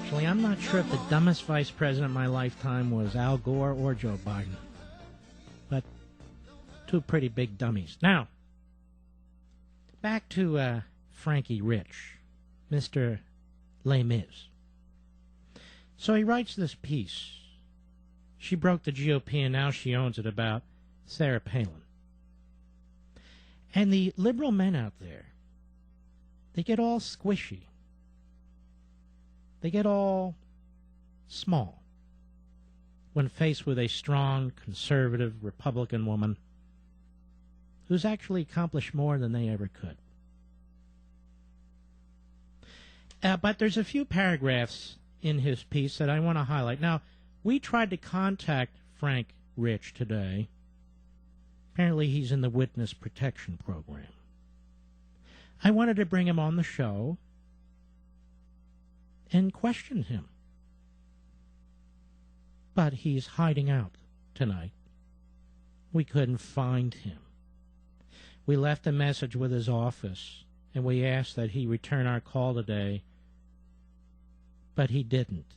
Actually, I'm not sure if the dumbest vice president in my lifetime was Al Gore or Joe Biden. But two pretty big dummies. Now, back to Frankie Rich, Mr. Les Mis. So he writes this piece. She broke the GOP and now she owns it, about Sarah Palin. And the liberal men out there, they get all squishy. They get all small when faced with a strong, conservative, Republican woman who's actually accomplished more than they ever could. But there's a few paragraphs in his piece that I want to highlight. Now, we tried to contact Frank Rich today. Apparently he's in the Witness Protection Program. I wanted to bring him on the show and question him. But he's hiding out tonight. We couldn't find him. We left a message with his office, and we asked that he return our call today, but he didn't.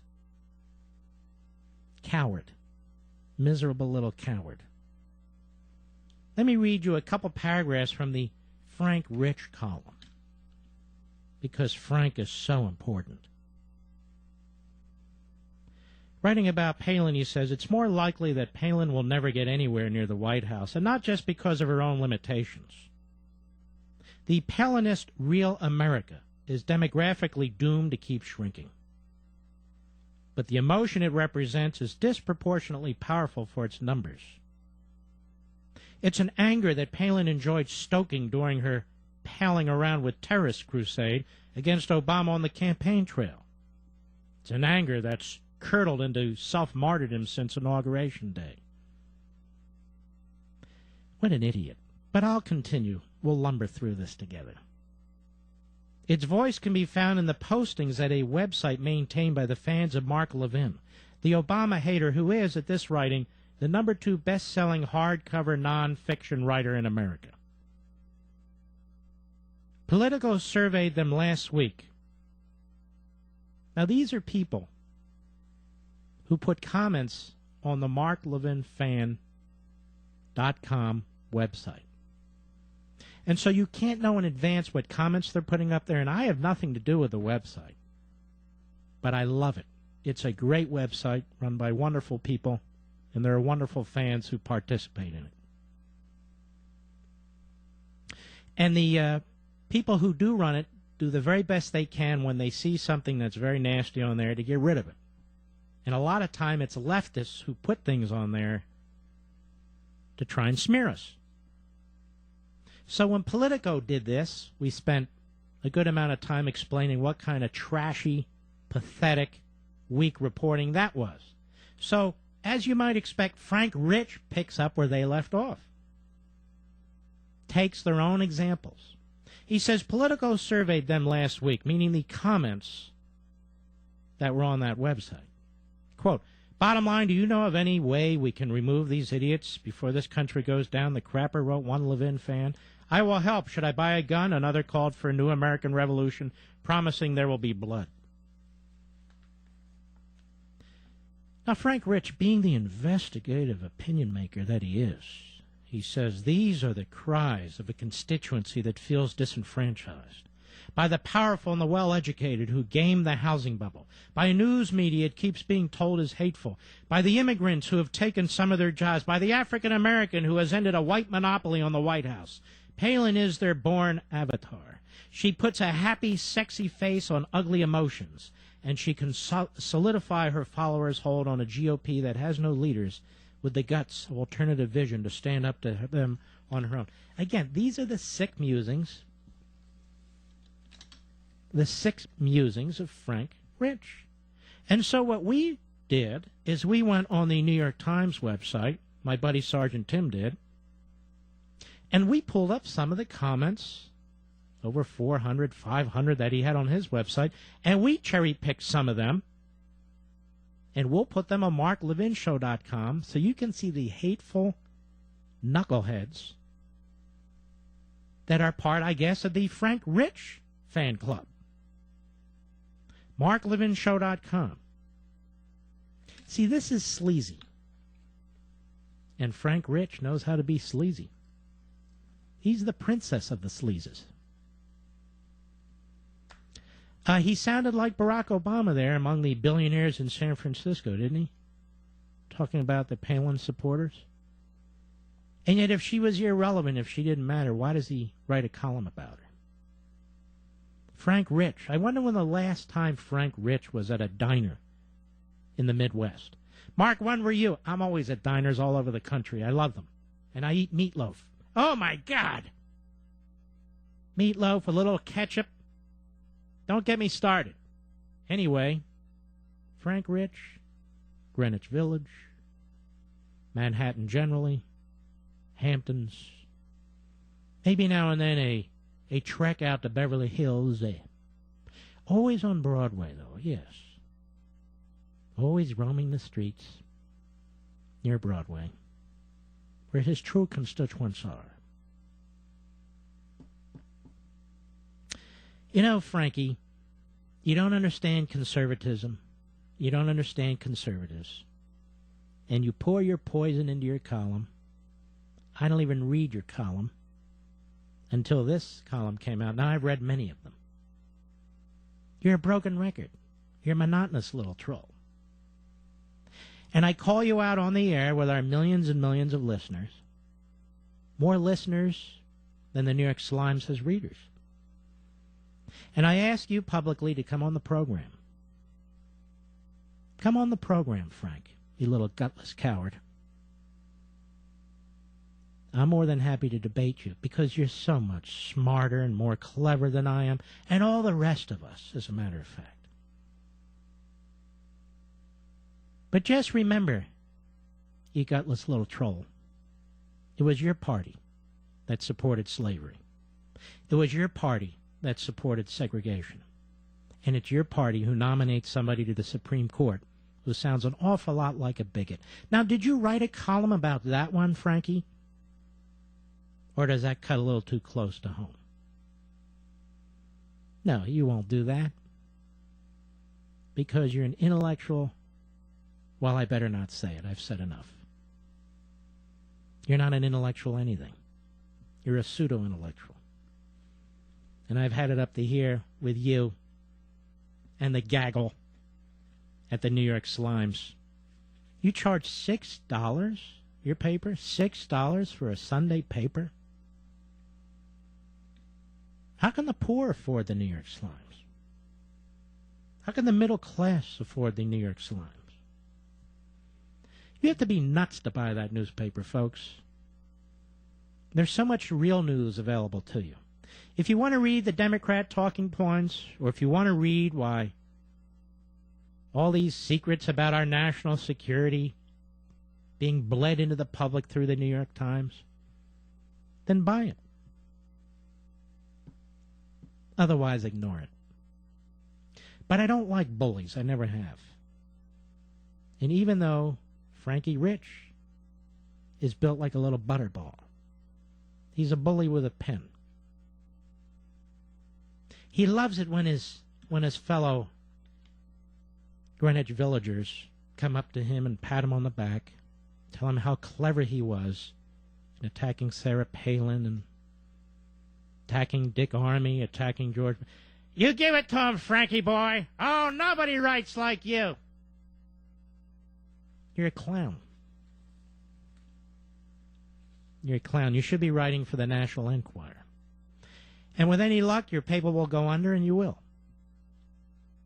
Coward. Miserable little coward. Let me read you a couple paragraphs from the Frank Rich column, because Frank is so important. Writing about Palin, he says, it's more likely that Palin will never get anywhere near the White House, and not just because of her own limitations. The Palinist real America is demographically doomed to keep shrinking. But the emotion it represents is disproportionately powerful for its numbers. It's an anger that Palin enjoyed stoking during her palling around with terrorist crusade against Obama on the campaign trail. It's an anger that's curdled into self-martyrdom since Inauguration Day. What an idiot. But I'll continue. We'll lumber through this together. Its voice can be found in the postings at a website maintained by the fans of Mark Levin, the Obama hater who is, at this writing, the #2 best-selling hardcover non-fiction writer in America. Politico surveyed them last week. Now, these are people who put comments on the marklevinfan.com website. And so you can't know in advance what comments they're putting up there, and I have nothing to do with the website. But I love it. It's a great website run by wonderful people, and there are wonderful fans who participate in it. And the people who do run it do the very best they can when they see something that's very nasty on there to get rid of it. And a lot of time it's leftists who put things on there to try and smear us. So when Politico did this, we spent a good amount of time explaining what kind of trashy, pathetic, weak reporting that was. So, as you might expect, Frank Rich picks up where they left off. Takes their own examples. He says Politico surveyed them last week, meaning the comments that were on that website. Quote, bottom line, do you know of any way we can remove these idiots before this country goes down the crapper, wrote one Levin fan. I will help. Should I buy a gun? Another called for a new American revolution, promising there will be blood. Now, Frank Rich, being the investigative opinion maker that he is, he says these are the cries of a constituency that feels disenfranchised by the powerful and the well-educated who game the housing bubble, by a news media it keeps being told is hateful, by the immigrants who have taken some of their jobs, by the African-American who has ended a white monopoly on the White House. Palin is their born avatar. She puts a happy, sexy face on ugly emotions, and she can solidify her followers' hold on a GOP that has no leaders with the guts of alternative vision to stand up to them on her own. Again, these are the sick musings. The sick musings of Frank Rich. And so what we did is we went on the New York Times website, my buddy Sergeant Tim did, and we pulled up some of the comments, over 400, 500 that he had on his website, and we cherry-picked some of them, and we'll put them on marklevinshow.com so you can see the hateful knuckleheads that are part, I guess, of the Frank Rich fan club. MarkLevinShow.com. See, this is sleazy. And Frank Rich knows how to be sleazy. He's the princess of the sleazes. He sounded like Barack Obama there among the billionaires in San Francisco, didn't he? Talking about the Palin supporters. And yet if she was irrelevant, if she didn't matter, why does he write a column about her? Frank Rich. I wonder when the last time Frank Rich was at a diner in the Midwest. Mark, when were you? I'm always at diners all over the country. I love them. And I eat meatloaf. Oh, my God. Meatloaf, a little ketchup. Don't get me started. Anyway, Frank Rich, Greenwich Village, Manhattan generally, Hamptons, maybe now and then a trek out to Beverly Hills. Always on Broadway, though, yes. Always roaming the streets near Broadway, where his true constituents are. You know, Frankie, you don't understand conservatism. You don't understand conservatives. And you pour your poison into your column. I don't even read your column until this column came out. Now, I've read many of them. You're a broken record. You're a monotonous little troll. And I call you out on the air with our millions and millions of listeners. More listeners than the New York Slimes has readers. And I ask you publicly to come on the program. Come on the program, Frank, you little gutless coward. I'm more than happy to debate you because you're so much smarter and more clever than I am, and all the rest of us, as a matter of fact. But just remember, you gutless little troll, it was your party that supported slavery. It was your party that supported segregation. And it's your party who nominates somebody to the Supreme Court who sounds an awful lot like a bigot. Now, did you write a column about that one, Frankie? Or does that cut a little too close to home? No, you won't do that. Because you're an intellectual. Well, I better not say it. I've said enough. You're not an intellectual anything. You're a pseudo-intellectual. And I've had it up to here with you and the gaggle at the New York Slimes. You charge $6, your paper? $6 for a Sunday paper? How can the poor afford the New York Slimes? How can the middle class afford the New York Slimes? You have to be nuts to buy that newspaper, folks. There's so much real news available to you. If you want to read the Democrat talking points, or if you want to read why all these secrets about our national security being bled into the public through the New York Times, then buy it. Otherwise, ignore it. But I don't like bullies. I never have. And even though Frankie Rich is built like a little butterball, he's a bully with a pen. He loves it when his fellow Greenwich villagers come up to him and pat him on the back, tell him how clever he was in attacking Sarah Palin and attacking Dick Armey, attacking George. You give it to him, Frankie boy. Oh, nobody writes like you. You're a clown. You're a clown. You should be writing for the National Enquirer. And with any luck, your paper will go under, and you will.